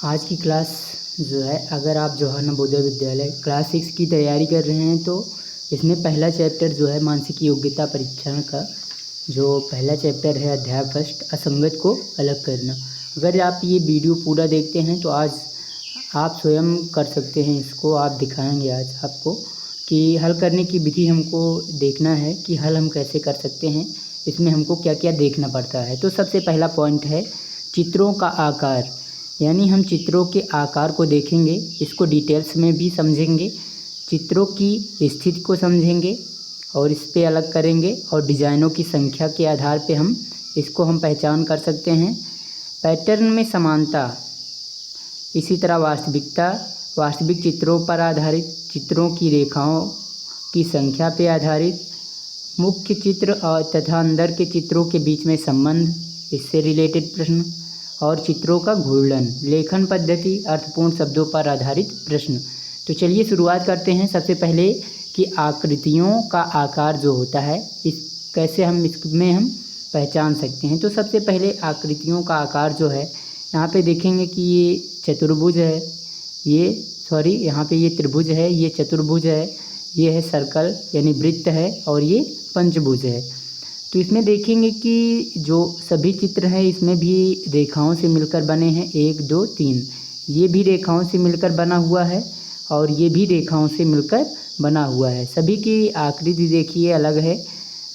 आज की क्लास जो है, अगर आप जवाहर नवोदय विद्यालय क्लास 6 की तैयारी कर रहे हैं तो इसमें पहला चैप्टर जो है मानसिक योग्यता परीक्षण का जो पहला चैप्टर है अध्याय फर्स्ट असंगत को अलग करना। अगर आप ये वीडियो पूरा देखते हैं तो आज आप स्वयं कर सकते हैं। इसको आप दिखाएंगे आज आपको कि हल करने की विधि हमको देखना है कि हल हम कैसे कर सकते हैं, इसमें हमको क्या क्या देखना पड़ता है। तो सबसे पहला पॉइंट है चित्रों का आकार, यानी हम चित्रों के आकार को देखेंगे, इसको डिटेल्स में भी समझेंगे, चित्रों की स्थिति को समझेंगे और इस पे अलग करेंगे और डिज़ाइनों की संख्या के आधार पे इसको हम पहचान कर सकते हैं। पैटर्न में समानता, इसी तरह वास्तविक चित्रों पर आधारित, चित्रों की रेखाओं की संख्या पे आधारित, मुख्य चित्र और तथा अंदर के चित्रों के बीच में संबंध, इससे रिलेटेड प्रश्न, और चित्रों का घूर्णन, लेखन पद्धति, अर्थपूर्ण शब्दों पर आधारित प्रश्न। तो चलिए शुरुआत करते हैं। सबसे पहले कि आकृतियों का आकार जो होता है इस कैसे हम पहचान सकते हैं। तो सबसे पहले आकृतियों का आकार जो है, यहाँ पे देखेंगे कि ये चतुर्भुज है, यहाँ पे ये त्रिभुज है, ये चतुर्भुज है, ये है सर्कल यानी वृत्त है, और ये पंचभुज है। तो इसमें देखेंगे कि जो सभी चित्र हैं इसमें भी रेखाओं से मिलकर बने हैं, 1 2 3, ये भी रेखाओं से मिलकर बना हुआ है और ये भी रेखाओं से मिलकर बना हुआ है। सभी की आकृति देखिए अलग है,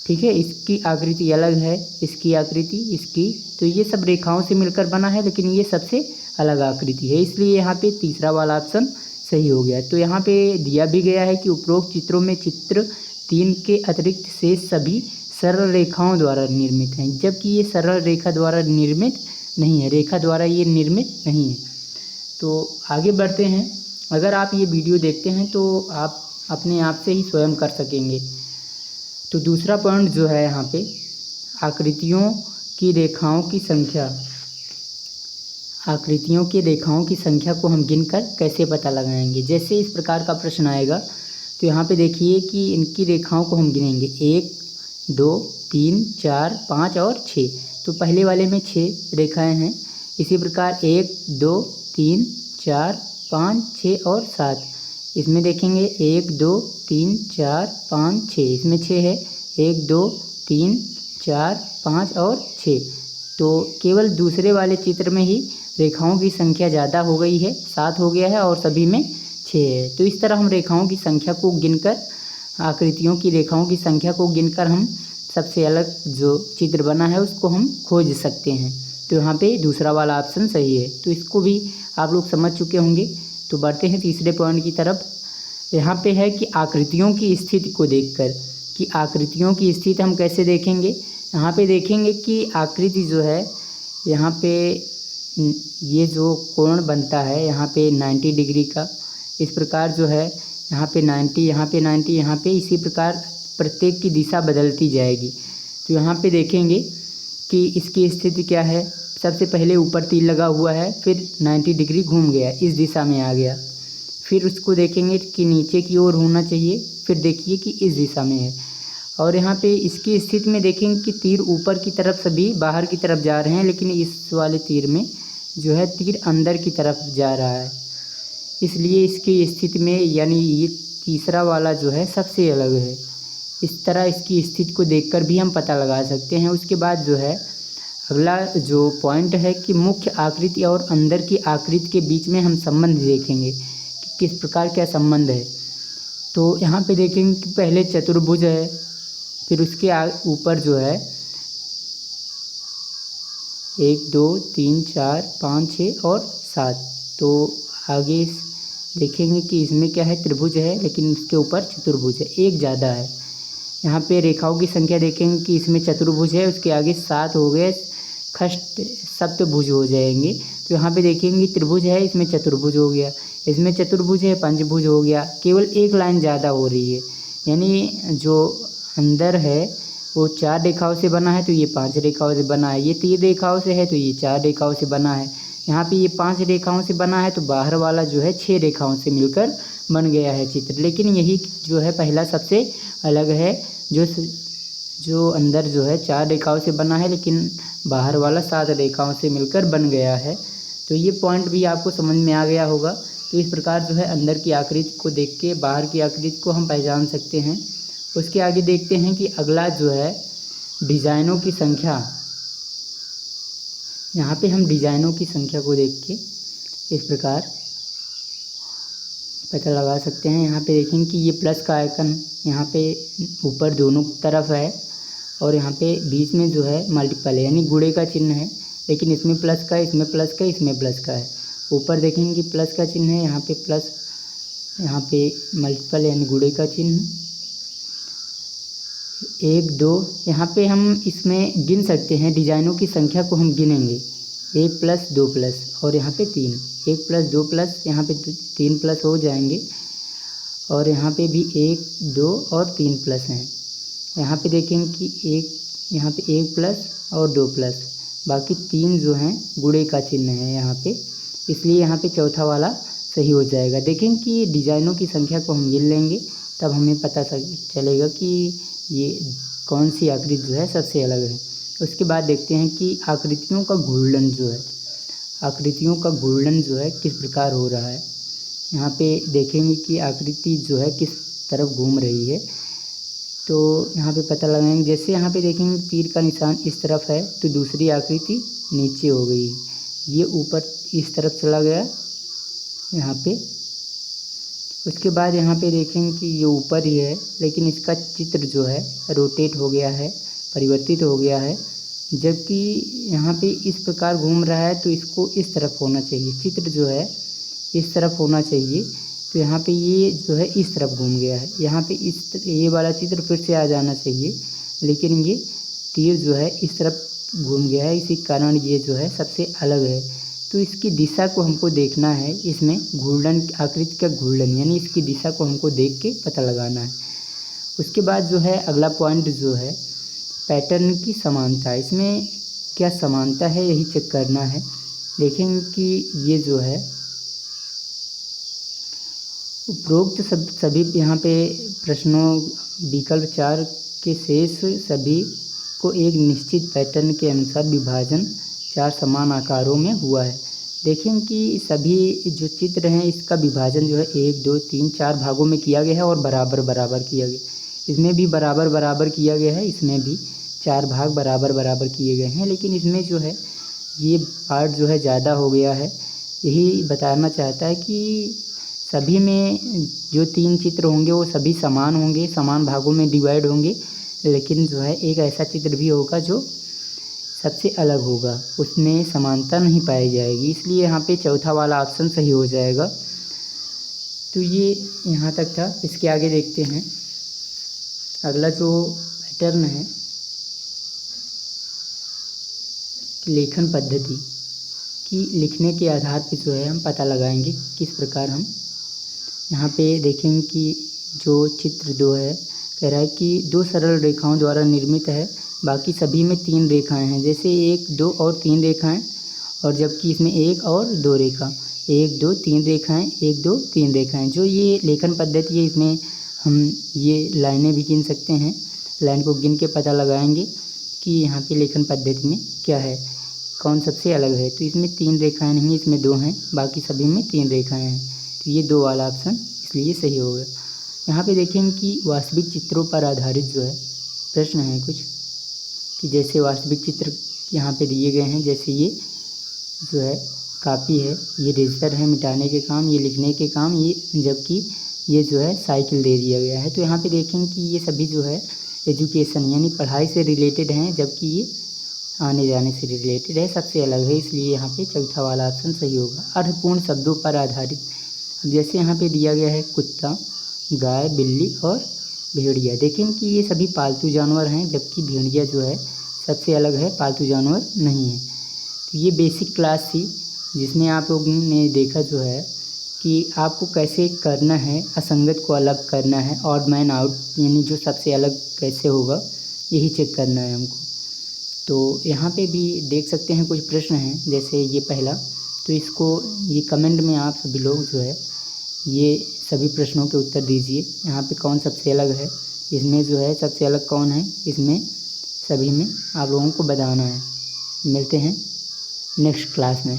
ठीक है, इसकी आकृति अलग है, इसकी आकृति, इसकी, तो ये सब रेखाओं से मिलकर बना है, लेकिन ये सबसे अलग आकृति है, इसलिए यहाँ पे तीसरा वाला ऑप्शन सही हो गया। तो यहाँ पे दिया भी गया है कि उपरोक्त चित्रों में चित्र 3 के अतिरिक्त शेष सभी सरल रेखाओं द्वारा निर्मित हैं, जबकि ये सरल रेखा द्वारा निर्मित नहीं है, रेखा द्वारा ये निर्मित नहीं है। तो आगे बढ़ते हैं। अगर आप ये वीडियो देखते हैं तो आप अपने आप से ही स्वयं कर सकेंगे। तो दूसरा पॉइंट जो है यहाँ पे आकृतियों की रेखाओं की संख्या, आकृतियों की रेखाओं की संख्या को हम गिनकर कैसे पता लगाएंगे। जैसे इस प्रकार का प्रश्न आएगा तो यहाँ पे देखिए कि इनकी रेखाओं को हम गिनेंगे, 1 2 3 4 5 और 6। तो पहले वाले में 6 रेखाएं हैं, इसी प्रकार 1 2 3 4 5 6 और 7, इसमें देखेंगे 1 2 3 4 5 6, इसमें 6 है, 1 2 3 4 5 और 6। तो केवल दूसरे वाले चित्र में ही रेखाओं की संख्या ज़्यादा हो गई है, 7 हो गया है, और सभी में 6 है। तो इस तरह हम रेखाओं की संख्या को गिनकर, आकृतियों की रेखाओं की संख्या को गिनकर हम सबसे अलग जो चित्र बना है उसको हम खोज सकते हैं। तो यहाँ पे दूसरा वाला ऑप्शन सही है। तो इसको भी आप लोग समझ चुके होंगे। तो बढ़ते हैं तीसरे पॉइंट की तरफ। यहाँ पे है कि आकृतियों की स्थिति को देखकर, कि आकृतियों की स्थिति हम कैसे देखेंगे। यहाँ पे देखेंगे कि आकृति जो है, यहाँ पे ये जो कोण बनता है यहाँ पे 90 डिग्री का, इस प्रकार जो है यहाँ पे 90, यहाँ पे 90, यहाँ पे, इसी प्रकार प्रत्येक की दिशा बदलती जाएगी। तो यहाँ पे देखेंगे कि इसकी स्थिति क्या है। सबसे पहले ऊपर तीर लगा हुआ है, फिर 90 डिग्री घूम गया, इस दिशा में आ गया, फिर उसको देखेंगे कि नीचे की ओर होना चाहिए, फिर देखिए कि इस दिशा में है। और यहाँ पे इसकी स्थिति में देखेंगे कि तीर ऊपर की तरफ सभी बाहर की तरफ जा रहे हैं, लेकिन इस वाले तीर में जो है तीर अंदर की तरफ जा रहा है, इसलिए इसकी स्थिति में, यानी ये तीसरा वाला जो है सबसे अलग है। इस तरह इसकी स्थिति को देखकर भी हम पता लगा सकते हैं। उसके बाद जो है अगला जो पॉइंट है कि मुख्य आकृति और अंदर की आकृति के बीच में हम संबंध देखेंगे कि किस प्रकार का संबंध है। तो यहाँ पे देखेंगे कि पहले चतुर्भुज है, फिर उसके ऊपर जो है 1 2 3 4 5 6 और 7। तो आगे देखेंगे कि इसमें क्या है, त्रिभुज है, लेकिन उसके ऊपर चतुर्भुज है, एक ज़्यादा है। यहाँ पे रेखाओं की संख्या देखेंगे कि इसमें चतुर्भुज है, उसके आगे 7 हो गए, खष्ट सप्तभुज हो जाएंगे। तो यहाँ पे देखेंगे त्रिभुज है, इसमें चतुर्भुज हो गया, इसमें चतुर्भुज है, पंचभुज हो गया, केवल एक लाइन ज़्यादा हो रही है। यानी जो अंदर है वो 4 रेखाओं से बना है, तो ये 5 रेखाओं से बना है, ये 3 रेखाओं से है, तो ये 4 रेखाओं से बना है। यहाँ पे ये 5 रेखाओं से बना है, तो बाहर वाला जो है 6 रेखाओं से मिलकर बन गया है चित्र। लेकिन यही जो है पहला सबसे अलग है, जो अंदर जो है 4 रेखाओं से बना है, लेकिन बाहर वाला 7 रेखाओं से मिलकर बन गया है। तो ये पॉइंट भी आपको समझ में आ गया होगा। तो इस प्रकार जो है अंदर की आकृति को देख के बाहर की आकृति को हम पहचान सकते हैं। उसके आगे देखते हैं कि अगला जो है डिज़ाइनों की संख्या। यहाँ पे हम डिज़ाइनों की संख्या को देख के इस प्रकार पता लगा सकते हैं। यहाँ पे देखेंगे कि ये प्लस का आइकन यहाँ पे ऊपर दोनों तरफ है और यहाँ पे बीच में जो है मल्टीपल है, यानी गुणे का चिन्ह है, लेकिन इसमें प्लस का है, इसमें प्लस का है, इसमें प्लस का है। ऊपर देखेंगे कि प्लस का चिन्ह है, यहाँ पे प्लस, यहाँ पे मल्टीपल यानी गुणे का चिन्ह। 1 2 यहाँ पे हम इसमें गिन सकते हैं, डिज़ाइनों की संख्या को हम गिनेंगे 1 प्लस 2 प्लस और यहाँ पे 3, 1 प्लस 2 प्लस यहाँ पे 3 प्लस हो जाएंगे और यहाँ पे भी 1 2 और 3 प्लस हैं। यहाँ पे देखेंगे कि यहाँ पे 1 प्लस और 2 प्लस, बाकी 3 जो हैं गुणे का चिन्ह है यहाँ पे, इसलिए यहाँ पे चौथा वाला सही हो जाएगा। देखेंगे कि डिज़ाइनों की संख्या को हम गिन लेंगे, तब हमें पता चलेगा कि ये कौन सी आकृति जो है सबसे अलग है। उसके बाद देखते हैं कि आकृतियों का घूर्णन जो है, आकृतियों का घूर्णन जो है किस प्रकार हो रहा है। यहाँ पे देखेंगे कि आकृति जो है किस तरफ घूम रही है। तो यहाँ पे पता लगाएंगे, जैसे यहाँ पे देखेंगे तीर का निशान इस तरफ है तो दूसरी आकृति नीचे हो गई, ये ऊपर इस तरफ चला गया यहाँ पे। उसके बाद यहाँ पे देखेंगे कि ये ऊपर ही है, लेकिन इसका चित्र जो है रोटेट हो गया है, परिवर्तित हो गया है, जबकि यहाँ पे इस प्रकार घूम रहा है तो इसको इस तरफ होना चाहिए, चित्र जो है इस तरफ होना चाहिए। तो यहाँ पे ये जो है इस तरफ घूम गया है, यहाँ पे ये वाला चित्र फिर से आ जाना चाहिए, लेकिन ये तीर जो है इस तरफ घूम गया है, इसी कारण ये जो है सबसे अलग है। तो इसकी दिशा को हमको देखना है, इसमें घूर्णन, आकृति का घूर्णन, यानी इसकी दिशा को हमको देख के पता लगाना है। उसके बाद जो है अगला पॉइंट जो है पैटर्न की समानता, इसमें क्या समानता है यही चेक करना है। देखेंगे कि ये जो है उपरोक्त सभी यहाँ पे प्रश्नों विकल्प 4 के शेष सभी को एक निश्चित पैटर्न के अनुसार विभाजन 4 समान आकारों में हुआ है। देखें कि सभी जो चित्र हैं इसका विभाजन जो है 1 2 3 4 भागों में किया गया है और बराबर बराबर किया गया, इसमें भी बराबर बराबर किया गया है, इसमें भी 4 भाग बराबर बराबर किए गए हैं, लेकिन इसमें जो है ये पार्ट जो है ज़्यादा हो गया है। यही बताना चाहता है कि सभी में जो 3 चित्र होंगे वो सभी समान होंगे, समान भागों में डिवाइड होंगे, लेकिन जो है एक ऐसा चित्र भी होगा जो सबसे अलग होगा, उसमें समानता नहीं पाई जाएगी, इसलिए यहाँ पे चौथा वाला ऑप्शन सही हो जाएगा। तो ये यहाँ तक था। इसके आगे देखते हैं अगला जो पैटर्न है लेखन पद्धति की, लिखने के आधार पर जो है हम पता लगाएंगे किस प्रकार हम। यहाँ पे देखेंगे कि जो चित्र 2 है, कह रहा है कि 2 सरल रेखाओं द्वारा निर्मित है, बाकी सभी में 3 रेखाएं हैं, जैसे 1 2 और 3 रेखाएं, और जबकि इसमें 1 और 2 रेखा, 1 2 3 रेखाएं, 1 2 3 रेखाएं। जो ये लेखन पद्धति है इसमें हम ये लाइनें भी गिन सकते हैं, लाइन को गिन के पता लगाएंगे कि यहाँ पे लेखन पद्धति में क्या है, कौन सबसे अलग है। तो इसमें 3 रेखाएं नहीं, इसमें 2 हैं, बाकी सभी में 3 रेखाएं हैं, तो ये 2 वाला ऑप्शन इसलिए सही होगा। यहाँ पे देखेंगे कि वास्तविक चित्रों पर आधारित जो है प्रश्न है कुछ, कि जैसे वास्तविक चित्र यहाँ पे दिए गए हैं, जैसे ये जो है कापी है, ये रजिस्टर है मिटाने के काम, ये लिखने के काम, ये जबकि ये जो है साइकिल दे दिया गया है। तो यहाँ पे देखेंगे कि ये सभी जो है एजुकेशन यानी पढ़ाई से रिलेटेड हैं, जबकि ये आने जाने से रिलेटेड है, सबसे अलग है, इसलिए यहाँ पे चौथा वाला ऑप्शन सही होगा। अर्थपूर्ण शब्दों पर आधारित, जैसे यहाँ पे दिया गया है कुत्ता, गाय, बिल्ली और भेड़िया। देखें कि ये सभी पालतू जानवर हैं, जबकि भेड़िया जो है सबसे अलग है, पालतू जानवर नहीं है। तो ये बेसिक क्लास थी जिसमें आप लोगों ने देखा जो है कि आपको कैसे करना है, असंगत को अलग करना है, ऑड मैन आउट यानी जो सबसे अलग कैसे होगा यही चेक करना है हमको। तो यहाँ पे भी देख सकते हैं कुछ प्रश्न हैं, जैसे ये पहला, तो इसको ये कमेंट में आप सभी लोग जो है ये सभी प्रश्नों के उत्तर दीजिए। यहाँ पे कौन सबसे अलग है, इसमें जो है सबसे अलग कौन है, इसमें सभी में आप लोगों को बताना है। मिलते हैं नेक्स्ट क्लास में।